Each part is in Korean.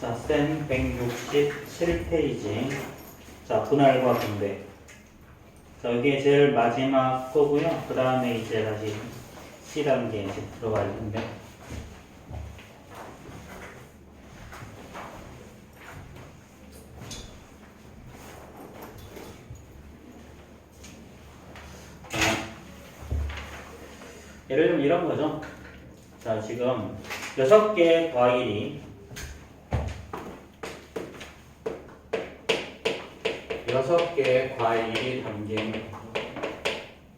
자, 쌤 167페이지. 자, 분할과 분배. 자, 여기에 제일 마지막 거고요. 그 다음에 이제 다시 C단계 이제 들어갈 텐데. 예를 들면 이런 거죠. 자, 지금 6개의 과일이 6개의 과일이 담긴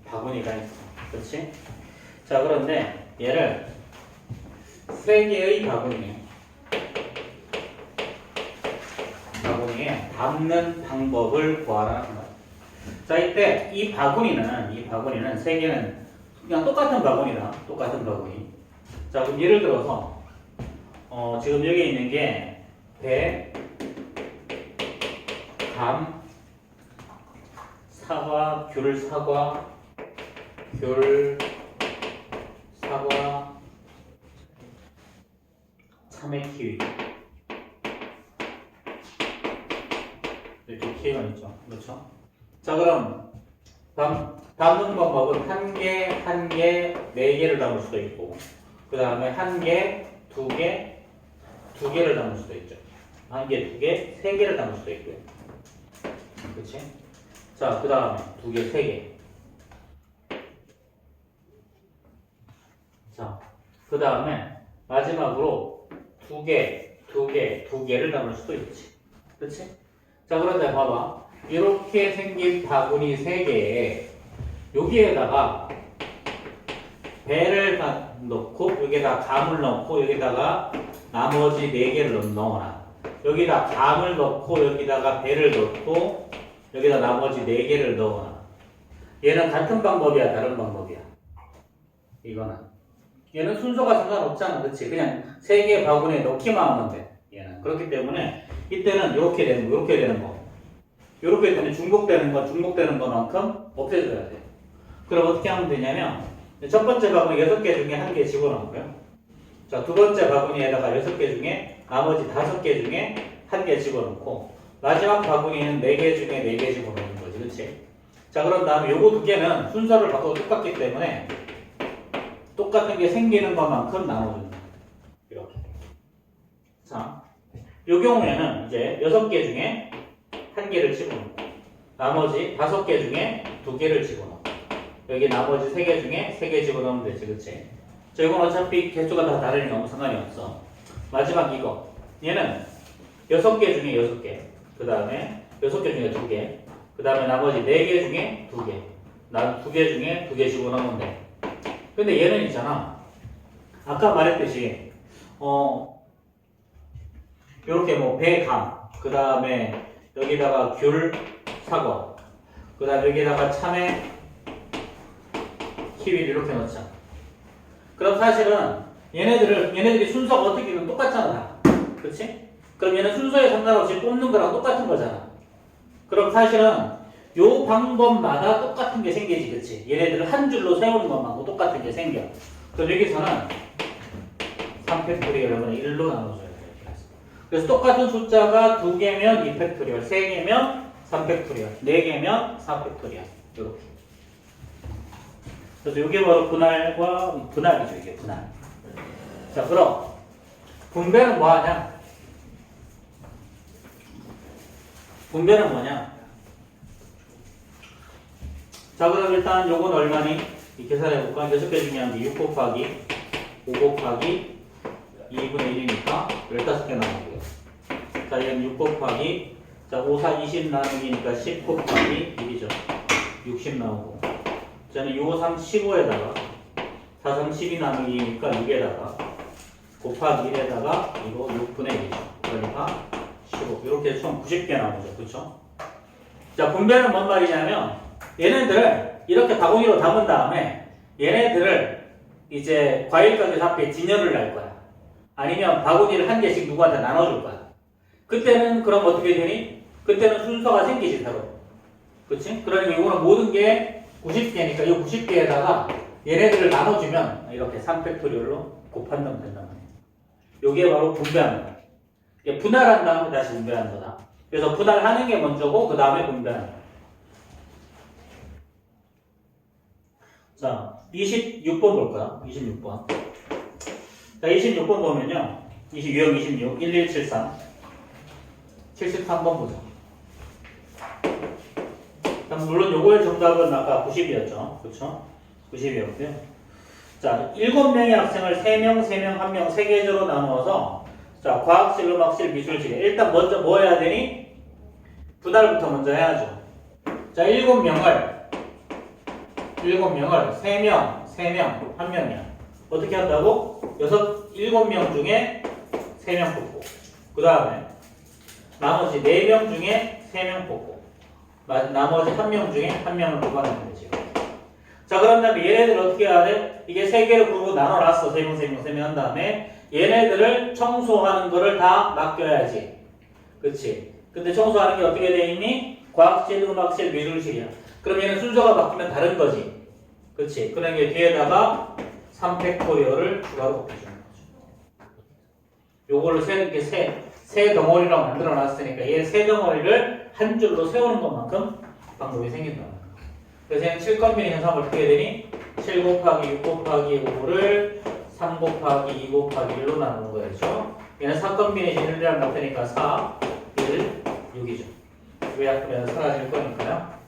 바구니가 있어. 그렇지? 자, 그런데 얘를 3개의 바구니에 담는 방법을 구하라는 거야. 자, 이때 이 바구니는 3개는 그냥 똑같은 바구니다. 똑같은 바구니. 자, 그럼 예를 들어서 지금 여기 있는 게 배, 감, 사과, 귤, 사과, 참외, 키위. 이렇게 키위가 있죠. 그렇죠? 자, 그럼 담는 방법은 1개, 4개를 담을 수도 있고, 그 다음에 1개, 2개, 2개를 담을 수도 있죠. 1개, 2개, 3개를 담을 수도 있고요. 그렇지? 자, 그 다음에 2개, 3개. 자, 그 다음에 마지막으로 2개를 담을 수도 있지. 그렇지? 자, 그런데 봐봐. 이렇게 생긴 바구니 3개에 여기에다가 배를 넣고, 여기에다 감을 넣고, 여기다가 나머지 4개를 넣어놔. 여기다 감을 넣고, 여기다가 배를 넣고, 여기다 나머지 4개를 넣어놔. 얘는 같은 방법이야, 다른 방법이야? 이거는. 얘는 순서가 상관없잖아. 그치? 그냥 3개의 바구니에 넣기만 하면 돼. 얘는. 그렇기 때문에 이때는 이렇게 되는 거, 이렇게 되는 거. 이렇게 되면 중복되는 것만큼 없애줘야 돼. 그럼 어떻게 하면 되냐면, 첫 번째 바구니 6개 중에 1개 집어넣고요. 자, 두 번째 바구니에다가 6개 중에 나머지 5개 중에 1개 집어넣고, 마지막 바구니는 4개 중에 4개 집어넣는 거지. 그치? 자, 그런 다음에 요거 2개는 순서를 바꿔도 똑같기 때문에 똑같은 게 생기는 것만큼 나눠준다. 이렇게. 자, 요 경우에는 이제 6개 중에 1개를 집어넣고, 나머지 5개 중에 2개를 집어넣고, 여기 나머지 3개 중에 3개 집어넣으면 되지. 그치? 자, 이건 어차피 개수가 다 다르니까 아무 상관이 없어. 마지막 이거. 얘는 6개 중에 6개. 그 다음에 6개 중에 2개. 그 다음에 나머지 4개 중에 2개. 2개 중에 2개 집어넣으면 돼. 근데 얘는 있잖아. 아까 말했듯이, 요렇게 뭐 배, 감. 그 다음에 여기다가 귤, 사과. 그 다음에 여기다가 참외, 키위를 이렇게 넣자. 그럼 사실은 얘네들이 순서가 어떻게든 똑같잖아. 그치? 그럼 얘는 순서에 상관없이 뽑는 거랑 똑같은 거잖아. 그럼 사실은 요 방법마다 똑같은 게 생기지. 그치? 얘네들을 한 줄로 세우는 것만고 똑같은 게 생겨. 그럼 여기서는 3팩토리얼을 1로 나눠줘야 돼. 그래서 똑같은 숫자가 2개면 2팩토리얼, 3개면 3팩토리얼, 4개면 4팩토리얼. 이렇게. 그래서 이게 바로 분할이죠. 이게 분할. 자, 그럼 분배는 뭐 하냐? 분배는 뭐냐? 자, 그럼 일단 요건 얼마니? 이 계산해볼까? 6개 중에 한 게 6 곱하기 5 곱하기 2분의 1이니까 15개 나오고요. 자, 얘는 6 곱하기, 자, 5, 4, 20 나누기니까 10 곱하기 1이죠. 60 나오고. 저는 6, 5, 3, 15에다가 4, 3, 12 나누기니까 6에다가 곱하기 1에다가 이거 6분의 1이죠. 그러니까 15. 이렇게 총 90개 나오죠. 그쵸? 자, 분배는 뭔 말이냐면 얘네들을 이렇게 바구니로 담은 다음에 얘네들을 이제 과일 가게 앞에 진열을 할 거야. 아니면 바구니를 한 개씩 누구한테 나눠줄 거야. 그때는 그럼 어떻게 되니? 그때는 순서가 생기지 새로. 그치? 그러니까 이거는 모든 게 90개니까 이 90개에다가 얘네들을 나눠주면 이렇게 3팩토리얼로 곱한다면 된단 말이야. 요게 바로 분배하는 거야. 이게 분할한 다음에 다시 분배하는 거다. 그래서 분할하는 게 먼저고 그 다음에 분배하는 거다. 자, 26번 볼까요? 26번. 자, 26번 보면요. 22형 26, 1173. 73번 보죠. 물론 요거의 정답은 아까 90이었죠. 그쵸? 90이었고요. 자, 7명의 학생을 3명, 3명, 1명, 3계절로 나누어서 자, 과학실, 음악실, 미술실. 일단 먼저 뭐 해야 되니? 분할부터 먼저 해야죠. 자, 7명을 3명, 3명, 1명이야. 어떻게 한다고? 7명 중에 3명 뽑고. 그 다음에 나머지 4명 중에 3명 뽑고. 나머지 1명 중에 1명을 뽑아내면 되지. 자, 그런 다음에 얘네들 어떻게 해야 돼? 이게 3개로 그룹으로 나눠놨어. 3명, 3명, 3명 한 다음에 얘네들을 청소하는 거를 다 맡겨야지. 그치? 근데 청소하는 게 어떻게 돼 있니? 과학실, 음악실, 미술실이야. 그럼 얘는 순서가 바뀌면 다른 거지. 그치? 그러니까 뒤에다가 3팩토리얼을 추가로 곱해주는 거죠. 요거를 이렇게 세 덩어리로 만들어 놨으니까 얘 세 덩어리를 한 줄로 세우는 것만큼 방법이 생긴다. 그래서 얘는 7컴비니 현상을 어떻게 되니? 7 곱하기 6 곱하기 5를 3 곱하기 2 곱하기 1로 나누는 거였죠. 얘는 4컴비네이션 1이랑 같으니까 4, 1, 6이죠. 요약하면 사라질 거니까요.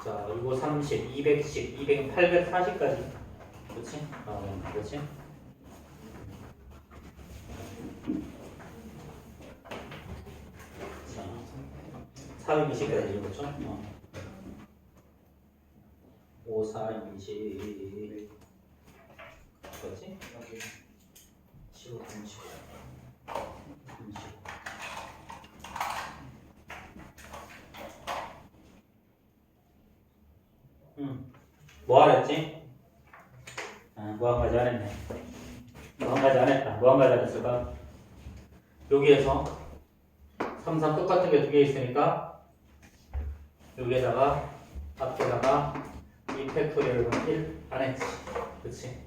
자, 그리고 30, 210, 200, 840까지. 그렇지? 그렇지? 자, 420까지 그렇죠? 5, 4, 20. 그렇지? 15, 30. 30. 뭐 하랬지? 뭐 한 가지 안 했네. 뭐 한 가지 안 했다. 뭐 한 가지 안 했을까? 여기에서 3, 3 똑같은 게 두 개 있으니까 여기에다가 앞에다가 이 팩토리얼은 1 안 했지. 그치?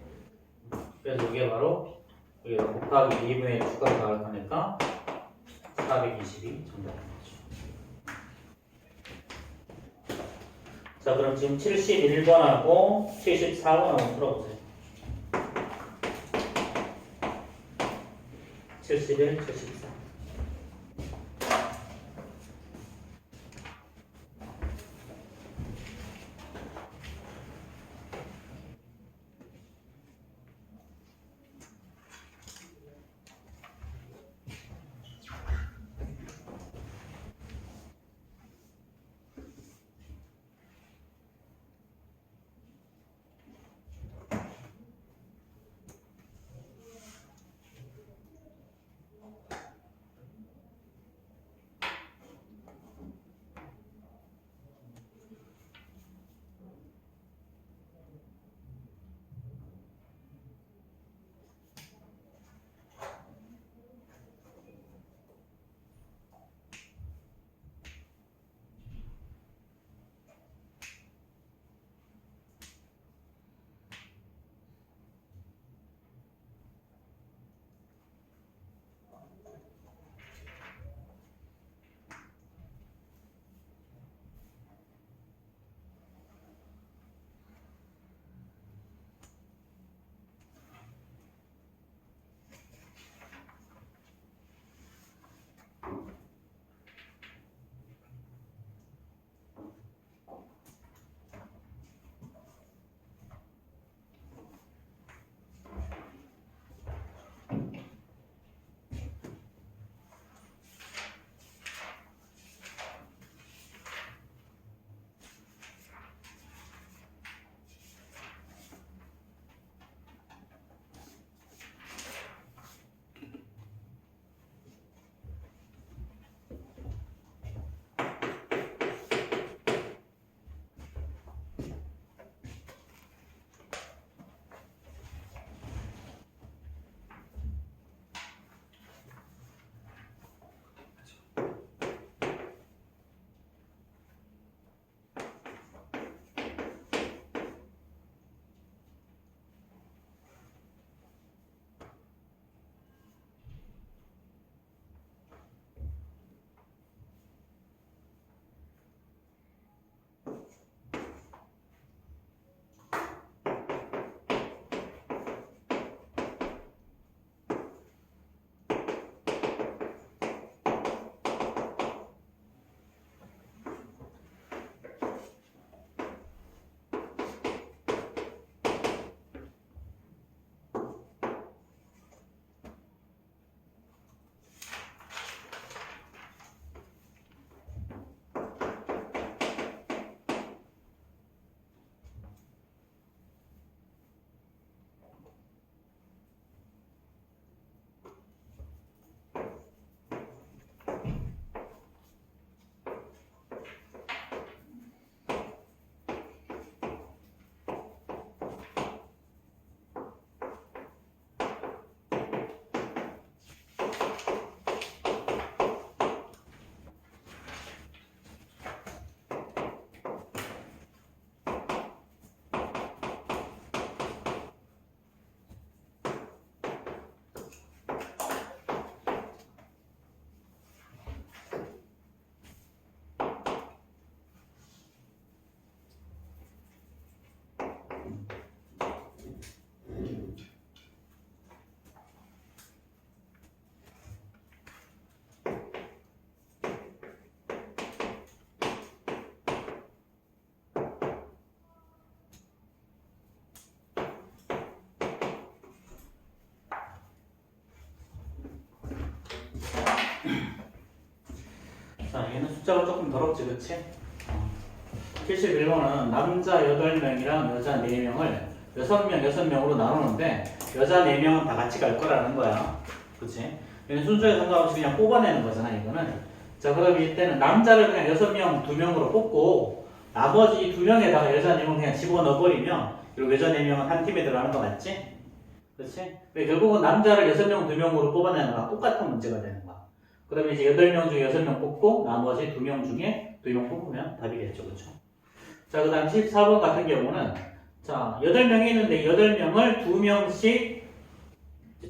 그래서 이게 바로 여기다 곱하기 2분의 1 추가로 나올 거니까 420이 정답인 거죠. 자, 그럼 지금 71번하고 74번 한번 풀어보세요. 71, 74. 숫자가 조금 더럽지, 그치? 71번은 남자 8명이랑 여자 4명을 6명으로 나누는데 여자 4명은 다 같이 갈 거라는 거야. 그치? 얘는 순서에 상관없이 그냥 뽑아내는 거잖아, 이거는. 자, 그럼 이때는 남자를 그냥 6명, 2명으로 뽑고 나머지 2명에다가 여자 4명 그냥 집어넣어버리면 그리고 여자 4명은 한 팀에 들어가는 거 맞지? 그치? 결국은 남자를 6명, 2명으로 뽑아내는 거랑 똑같은 문제가 되는 거야. 그러면 이제 8명 중에 6명 뽑고 나머지 2명 중에 2명 뽑으면 답이겠죠, 그쵸? 자, 그 다음 14번 같은 경우는 자, 8명이 있는데 8명을 2명씩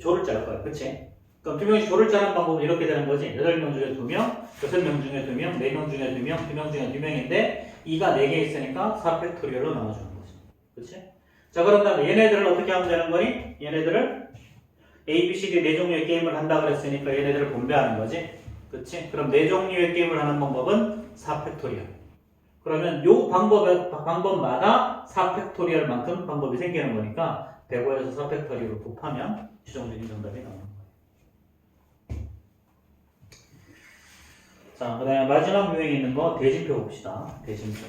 조를 짤 거야. 그치? 그럼 2명씩 조를 짜는 방법은 이렇게 되는 거지. 8명 중에 2명, 6명 중에 2명, 4명 중에 2명, 2명 중에 2명인데 2가 4개 있으니까 4팩토리얼로 나눠주는 거지. 그치? 자, 그런 다음에 얘네들을 어떻게 하면 되는 거니? 얘네들을 A, B, C, D 4종류의 게임을 한다 그랬으니까 얘네들을 분배하는 거지. 그치? 그럼 4종류의 게임을 하는 방법은 4팩토리얼. 그러면 요 방법마다 4팩토리얼만큼 방법이 생기는 거니까 105에서 4팩토리얼로 곱하면 최종적인 정답이 나오는 거예요. 자, 그 다음에 마지막 유형이 있는 거 대진표 봅시다. 대진표.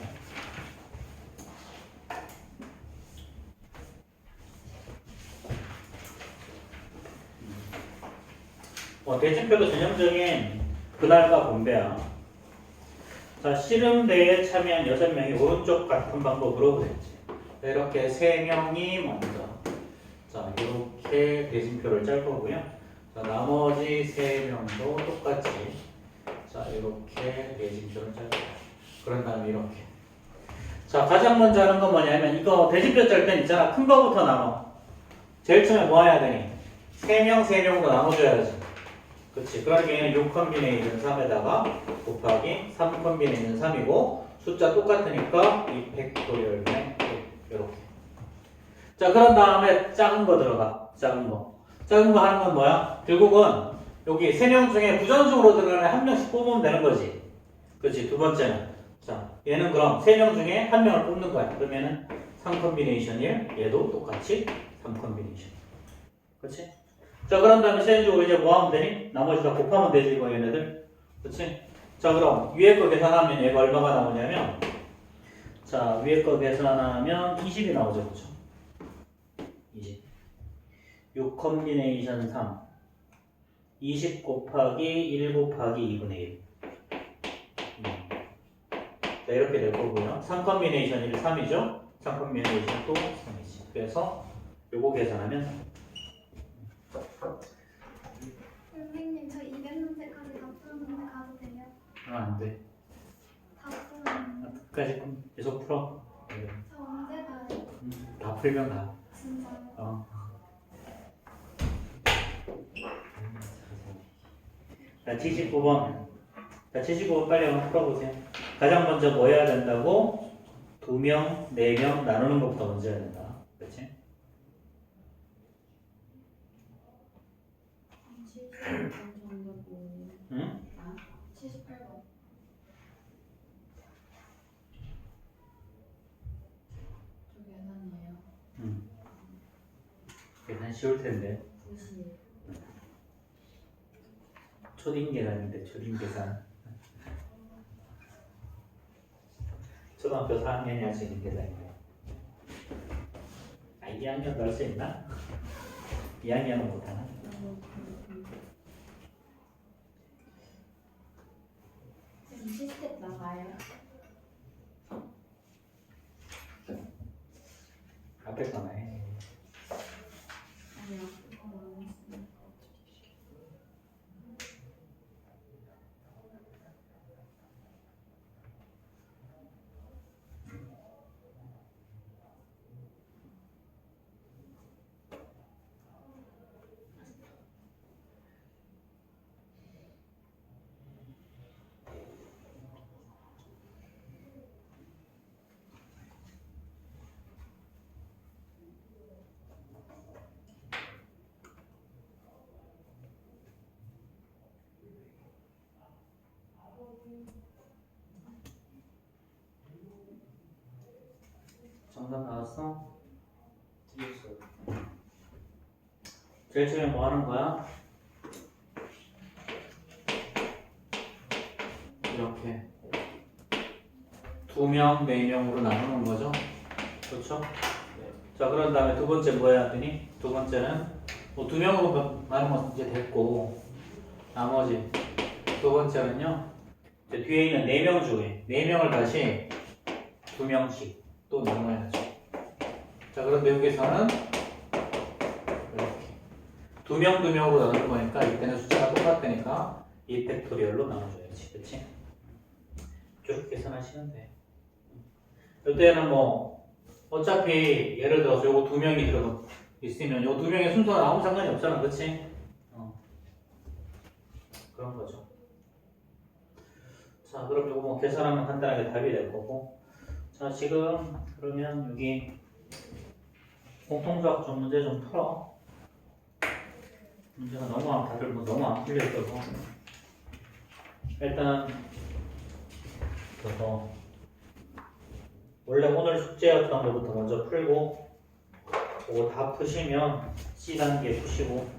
대진표도 전형적인 그날과 분배야. 자, 씨름대회에 참여한 6명이 오른쪽 같은 방법으로 그랬지. 이렇게 3명이 먼저 자, 이렇게 대진표를 짤 거고요. 자, 나머지 3명도 똑같이 자, 이렇게 대진표를 짤 거예요. 그런 다음에 이렇게 자, 가장 먼저 하는 건 뭐냐면 이거 대진표 짤 땐 있잖아. 큰 거부터 나눠. 제일 처음에 뭐 해야 되니? 3명, 3명으로 나눠줘야지. 그치. 그러니까 얘는 6 컨비네이션 3에다가 곱하기 3 컨비네이션 3이고 숫자 똑같으니까 이 팩토리얼 이렇게. 자, 그런 다음에 작은 거 들어가. 작은 거. 작은 거 하는 건 뭐야? 결국은 여기 3명 중에 부전승으로 들어가는 1명씩 뽑으면 되는 거지. 그치. 두 번째는 자, 얘는 그럼 3명 중에 1명을 뽑는 거야. 그러면은 3 컨비네이션 1, 얘도 똑같이 3 컨비네이션. 그치? 자, 그런 다음에 세인적으로 이제 뭐 하면 되니? 나머지 다 곱하면 되지, 이거 얘네들. 그치? 자, 그럼 위에 거 계산하면 얘가 얼마가 나오냐면 자, 위에 거 계산하면 20이 나오죠, 그쵸? 20. 6 컨비네이션 3. 20 곱하기 1 곱하기 2분의 1. 자, 이렇게 될 거고요. 3 컨비네이션 1, 3이죠? 3 컨비네이션 또 3이지. 그래서 요거 계산하면 선생님, 저 200문제까지 다 풀었는데 가도 돼요? 안 돼. 다 풀었는데. 끝까지 계속 풀어. 저 언제 가요? 다 풀면 가. 진짜요? 자, 79번. 자, 79번 빨리 한번 풀어보세요. 가장 먼저 뭐 해야 된다고? 2명, 4명 나누는 것부터 먼저 해야 된다. 그렇지? 78번 응? 78번. 저 계산이에요. 응. 계산 쉬울 텐데. 90. 초딩 계산인데, 초딩 계산. 초등학교 4학년이 할 수 있는 계산이에요. 아, 2학년도 할 수 있나? 2학년은 못하나? 지금 시스템 나가요? 앞에 거나 해. 아니요. 그거 안 했어요. 정답 나왔어? 틀렸어. 제일 처음에 뭐 하는 거야? 이렇게 2명, 4명으로 나누는 거죠. 그렇죠? 자, 그런 다음에 두 번째 뭐야 했더니 두 번째는 뭐 2명으로 나누면 이제 됐고 나머지 두 번째는요. 이제 뒤에 있는 4명 중에 4명을 다시 2명씩 또 나눠야죠. 자, 그런데 여기서는 이렇게 2명, 2명으로 나누는 거니까 이때는 숫자가 똑같다니까 2팩토리얼로 나눠줘야지. 그치? 이렇게 계산하시면 돼. 이때는 뭐 어차피 예를 들어서 요거 2명이 들어 있으면 요 2명의 순서가 아무 상관이 없잖아. 그치? 그런 거죠. 자, 그럼 요거 뭐 계산하면 간단하게 답이 될 거고. 자, 지금 그러면 여기 공통수학적 문제 좀 풀어. 문제가 다들 뭐 너무 안 풀려 있어서 일단 그래서 원래 오늘 숙제였던 것부터 먼저 풀고 그거 다 푸시면 C 단계 푸시고